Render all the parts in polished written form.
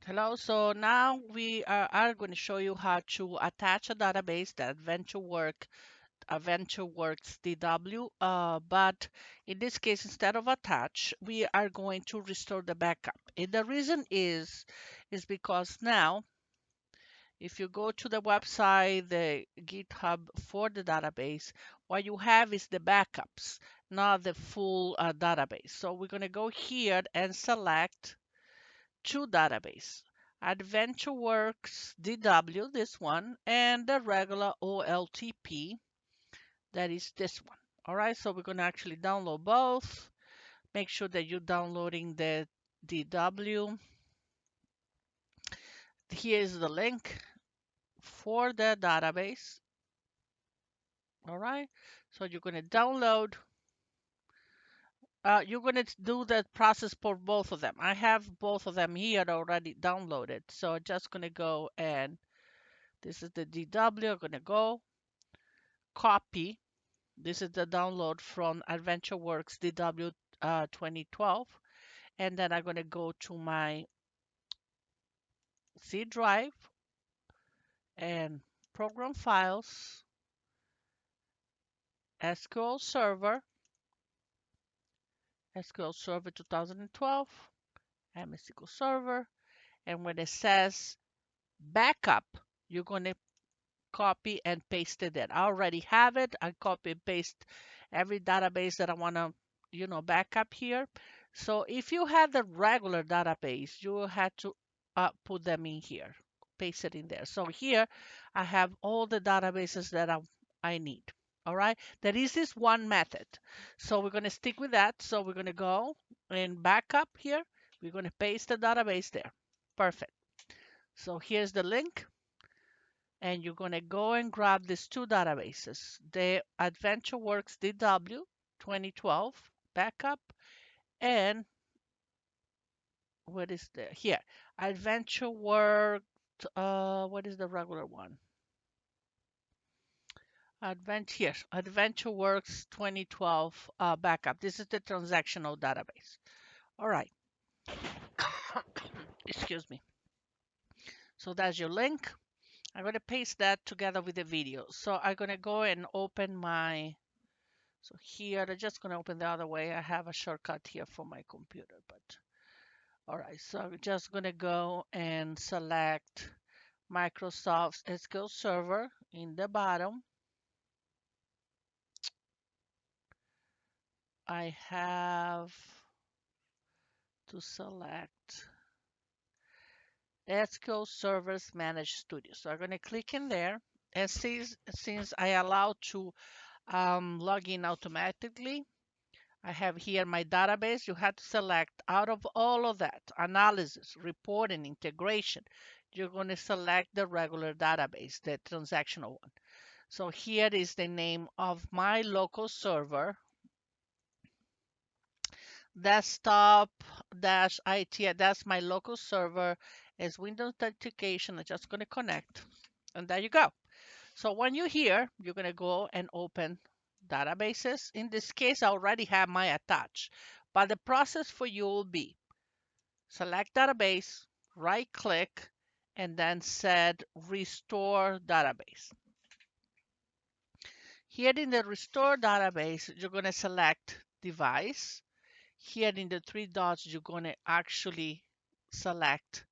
Hello, so now we are going to show you how to attach a database that AdventureWorks DW, but in this case, instead of attach, we are going to restore the backup. And the reason is because now, if you go to the website, the GitHub for the database, what you have is the backups, not the full database. So we're going to go here and select two database. AdventureWorks DW, this one, and the regular OLTP, that is this one. All right, so we're going to actually download both. Make sure that you're downloading the DW. Here is the link for the database. All right, so you're going to download. You're going to do the process for both of them. I have both of them here already downloaded. So I'm just going to go and this is the DW. I'm going to go copy. This is the download from AdventureWorks DW 2012. And then I'm going to go to my C drive and program files, SQL Server, SQL Server 2012, MS SQL Server. And when it says backup, you're going to copy and paste it in. I already have it. I copy and paste every database that I want to, back up here. So if you have the regular database, you will have to put them in here, paste it in there. So here I have all the databases that I need. All right. There is this one method. So we're going to stick with that. So we're going to go and backup here. We're going to paste the database there. Perfect. So here's the link and you're going to go and grab these two databases, the AdventureWorks DW 2012 backup and what is the here AdventureWorks what is the regular one? AdventureWorks 2012 backup. This is the transactional database. All right. Excuse me. So that's your link. I'm going to paste that together with the video. So I'm going to go and open my So here, I'm just going to open the other way. I have a shortcut here for my computer, but all right. So I'm just going to go and select Microsoft SQL Server in the bottom. I have to select SQL Servers Managed Studio. So I'm going to click in there. And since I allow to log in automatically, I have here my database. You have to select out of all of that, analysis, reporting, integration. You're going to select the regular database, the transactional one. So here is the name of my local server, desktop dash IT. That's my local server. Is Windows authentication. I'm just going to connect. And there you go. So when you're here, you're going to go and open databases. In this case, I already have my attached. But the process for you will be select database, right click, and then set restore database. Here in the restore database, you're going to select device. Here in the three dots, you're going to actually select.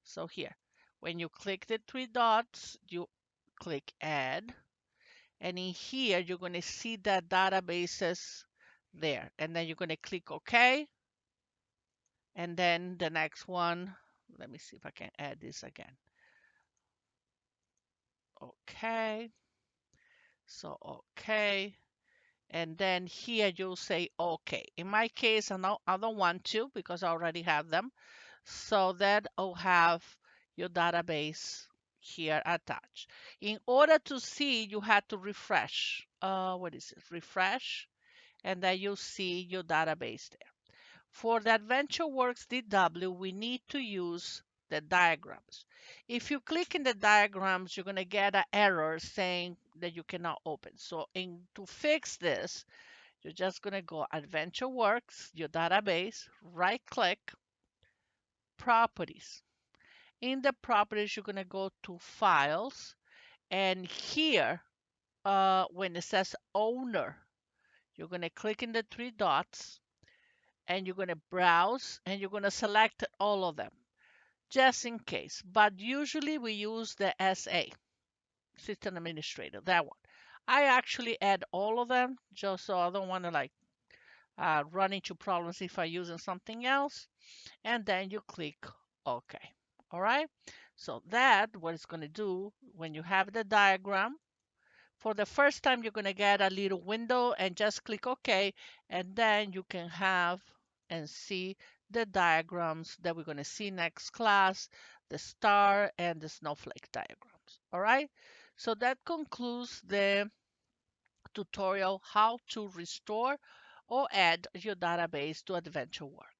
So here, when you click the three dots, you click add. And in here, you're going to see that databases there. And then you're going to click OK. And then the next one, let me see if I can add this again. Okay. So, okay. And then here you'll say okay. In my case, I don't want to because I already have them. So that I'll have your database here attached. In order to see, you have to refresh. What is it? Refresh. And then you'll see your database there. For the AdventureWorks DW, we need to use the diagrams. If you click in the diagrams, you're going to get an error saying that you cannot open. So to fix this, you're just going to go AdventureWorks, your database, right click, properties. In the properties, you're going to go to files, and here, when it says owner, you're going to click in the three dots, and you're going to browse, and you're going to select all of them, just in case. But usually we use the SA, System Administrator, that one. I actually add all of them, just so I don't want to like run into problems if I'm using something else. And then you click OK. All right. So that what it's going to do when you have the diagram. For the first time, you're going to get a little window and just click OK. And then you can have and see the diagrams that we're going to see next class, the star and the snowflake diagrams. All right. So that concludes the tutorial how to restore or add your database to AdventureWorks.